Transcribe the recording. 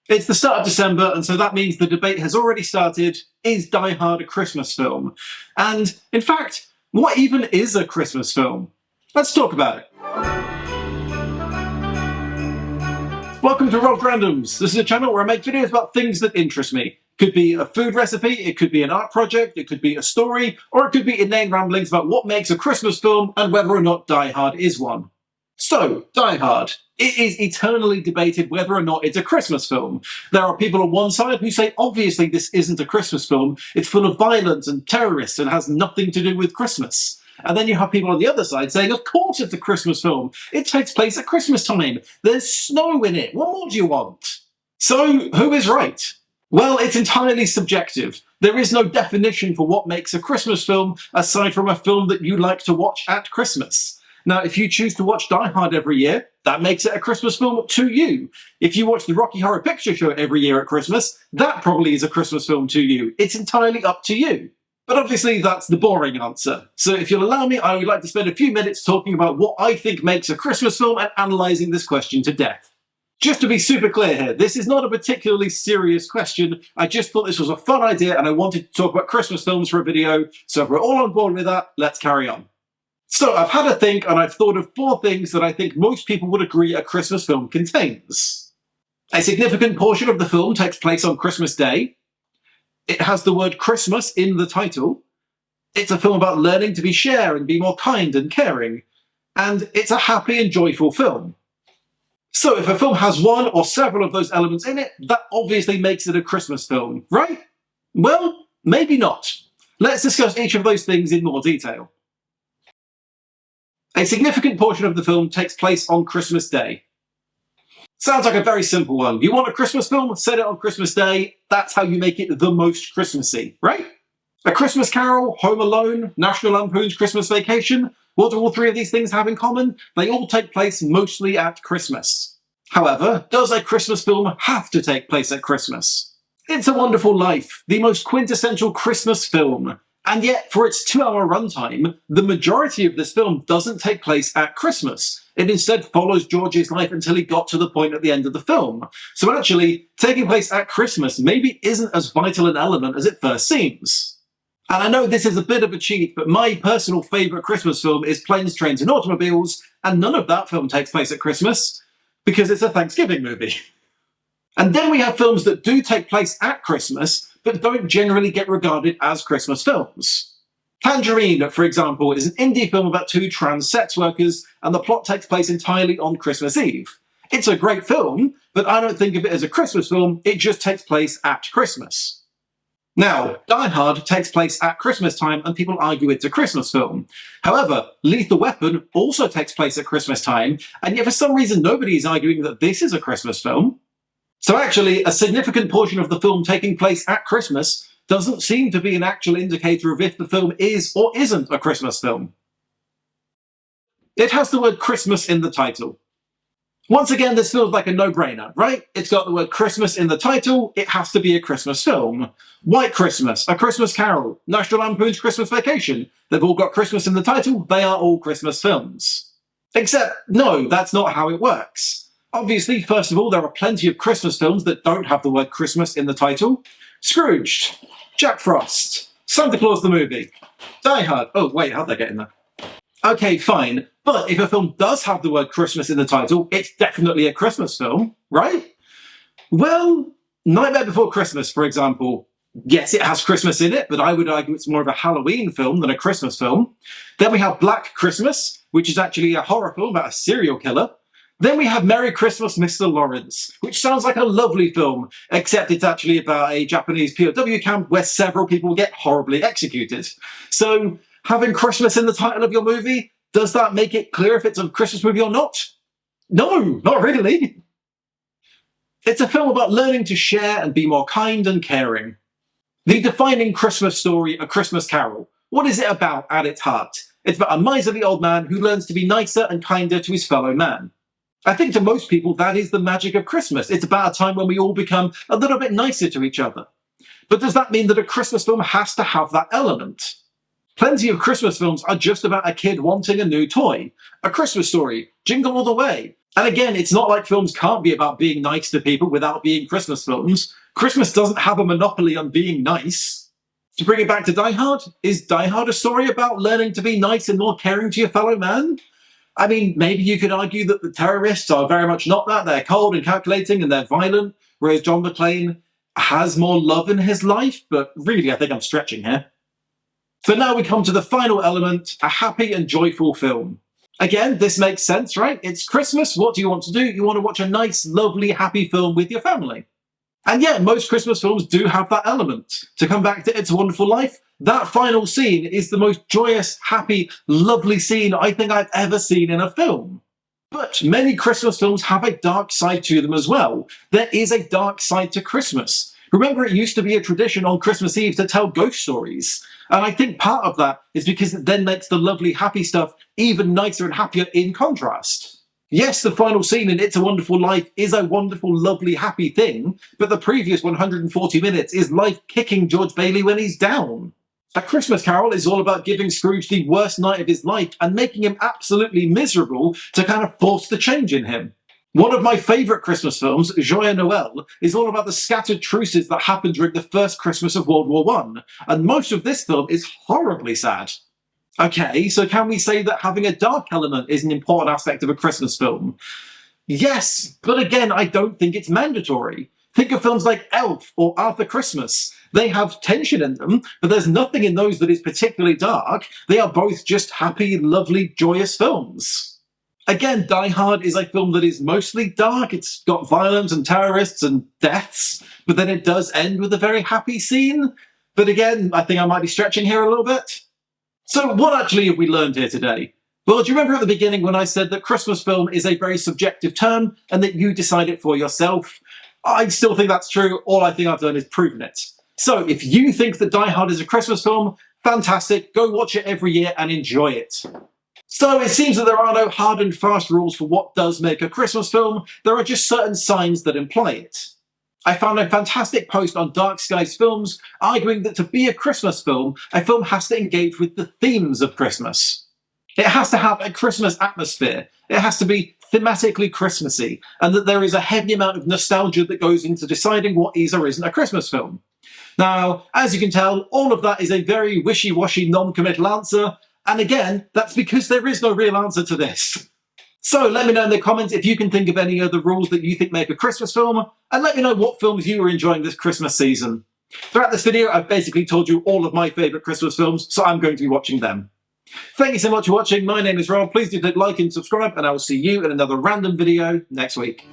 It's the start of December, and so that means the debate has already started. Is Die Hard a Christmas film? And, in fact, what even is a Christmas film? Let's talk about it. Welcome to Rob Randoms. This is a channel where I make videos about things that interest me. It could be a food recipe, it could be an art project, it could be a story, or it could be inane ramblings about what makes a Christmas film and whether or not Die Hard is one. So, Die Hard. It is eternally debated whether or not it's a Christmas film. There are people on one side who say, obviously this isn't a Christmas film, it's full of violence and terrorists and has nothing to do with Christmas. And then you have people on the other side saying, of course it's a Christmas film. It takes place at Christmas time. There's snow in it. What more do you want? So, who is right? Well, it's entirely subjective. There is no definition for what makes a Christmas film aside from a film that you like to watch at Christmas. Now, if you choose to watch Die Hard every year, that makes it a Christmas film to you. If you watch the Rocky Horror Picture Show every year at Christmas, that probably is a Christmas film to you. It's entirely up to you. But obviously, that's the boring answer. So if you'll allow me, I would like to spend a few minutes talking about what I think makes a Christmas film and analysing this question to death. Just to be super clear here, this is not a particularly serious question. I just thought this was a fun idea and I wanted to talk about Christmas films for a video. So if we're all on board with that, let's carry on. So I've had a think and I've thought of 4 things that I think most people would agree a Christmas film contains. A significant portion of the film takes place on Christmas Day. It has the word Christmas in the title. It's a film about learning to be share and be more kind and caring. And it's a happy and joyful film. So if a film has one or several of those elements in it, that obviously makes it a Christmas film, right? Well, maybe not. Let's discuss each of those things in more detail. A significant portion of the film takes place on Christmas Day. Sounds like a very simple one. You want a Christmas film? Set it on Christmas Day. That's how you make it the most Christmassy, right? A Christmas Carol, Home Alone, National Lampoon's Christmas Vacation. What do all 3 of these things have in common? They all take place mostly at Christmas. However, does a Christmas film have to take place at Christmas? It's a Wonderful Life, the most quintessential Christmas film. And yet, for its 2-hour runtime, the majority of this film doesn't take place at Christmas. It instead follows George's life until he got to the point at the end of the film. So actually, taking place at Christmas maybe isn't as vital an element as it first seems. And I know this is a bit of a cheat, but my personal favourite Christmas film is Planes, Trains and Automobiles, and none of that film takes place at Christmas, because it's a Thanksgiving movie. And then we have films that do take place at Christmas, but don't generally get regarded as Christmas films. Tangerine, for example, is an indie film about 2 trans sex workers, and the plot takes place entirely on Christmas Eve. It's a great film, but I don't think of it as a Christmas film, it just takes place at Christmas. Now, Die Hard takes place at Christmas time, and people argue it's a Christmas film. However, Lethal Weapon also takes place at Christmas time, and yet for some reason nobody is arguing that this is a Christmas film. So actually, a significant portion of the film taking place at Christmas doesn't seem to be an actual indicator of if the film is or isn't a Christmas film. It has the word Christmas in the title. Once again, this feels like a no-brainer, right? It's got the word Christmas in the title, it has to be a Christmas film. White Christmas, A Christmas Carol, National Lampoon's Christmas Vacation. They've all got Christmas in the title, they are all Christmas films. Except, no, that's not how it works. Obviously, first of all, there are plenty of Christmas films that don't have the word Christmas in the title. Scrooged, Jack Frost, Santa Claus the Movie, Die Hard. Oh, wait, how'd that get in there? Okay, fine. But if a film does have the word Christmas in the title, it's definitely a Christmas film, right? Well, Nightmare Before Christmas, for example. Yes, it has Christmas in it, but I would argue it's more of a Halloween film than a Christmas film. Then we have Black Christmas, which is actually a horror film about a serial killer. Then we have Merry Christmas, Mr. Lawrence, which sounds like a lovely film, except it's actually about a Japanese POW camp where several people get horribly executed. So, having Christmas in the title of your movie, does that make it clear if it's a Christmas movie or not? No, not really. It's a film about learning to share and be more kind and caring. The defining Christmas story, A Christmas Carol. What is it about at its heart? It's about a miserly old man who learns to be nicer and kinder to his fellow man. I think to most people that is the magic of Christmas. It's about a time when we all become a little bit nicer to each other. But does that mean that a Christmas film has to have that element? Plenty of Christmas films are just about a kid wanting a new toy. A Christmas Story, Jingle All the Way, And again, it's not like films can't be about being nice to people without being Christmas films. Christmas doesn't have a monopoly on being nice. To bring it back to Die Hard, is Die Hard a story about learning to be nice and more caring to your fellow man? I mean, maybe you could argue that the terrorists are very much not that. They're cold and calculating and they're violent, whereas John McClane has more love in his life, but really, I think I'm stretching here. So now we come to the final element, a happy and joyful film. Again, this makes sense, right? It's Christmas, what do you want to do? You want to watch a nice, lovely, happy film with your family. And yeah, most Christmas films do have that element. To come back to It's a Wonderful Life, that final scene is the most joyous, happy, lovely scene I think I've ever seen in a film. But many Christmas films have a dark side to them as well. There is a dark side to Christmas. Remember, it used to be a tradition on Christmas Eve to tell ghost stories. And I think part of that is because it then makes the lovely, happy stuff even nicer and happier in contrast. Yes, the final scene in It's a Wonderful Life is a wonderful, lovely, happy thing, but the previous 140 minutes is life kicking George Bailey when he's down. A Christmas Carol is all about giving Scrooge the worst night of his life and making him absolutely miserable to kind of force the change in him. One of my favourite Christmas films, Joyeux Noël, is all about the scattered truces that happened during the first Christmas of World War I, and most of this film is horribly sad. Okay, so can we say that having a dark element is an important aspect of a Christmas film? Yes, but again, I don't think it's mandatory. Think of films like Elf or Arthur Christmas. They have tension in them, but there's nothing in those that is particularly dark. They are both just happy, lovely, joyous films. Again, Die Hard is a film that is mostly dark. It's got violence and terrorists and deaths, but then it does end with a very happy scene. But again, I think I might be stretching here a little bit. So what actually have we learned here today? Well, do you remember at the beginning when I said that Christmas film is a very subjective term and that you decide it for yourself? I still think that's true. All I think I've done is proven it. So if you think that Die Hard is a Christmas film, fantastic. Go watch it every year and enjoy it. So it seems that there are no hard and fast rules for what does make a Christmas film. There are just certain signs that imply it. I found a fantastic post on Dark Skies Films arguing that to be a Christmas film, a film has to engage with the themes of Christmas. It has to have a Christmas atmosphere. It has to be thematically Christmassy, and that there is a heavy amount of nostalgia that goes into deciding what is or isn't a Christmas film. Now, as you can tell, all of that is a very wishy-washy, non-committal answer, and again, that's because there is no real answer to this. So let me know in the comments if you can think of any other rules that you think make a Christmas film, and let me know what films you are enjoying this Christmas season. Throughout this video, I've basically told you all of my favourite Christmas films, so I'm going to be watching them. Thank you so much for watching. My name is Rob. Please do click like and subscribe, and I will see you in another random video next week.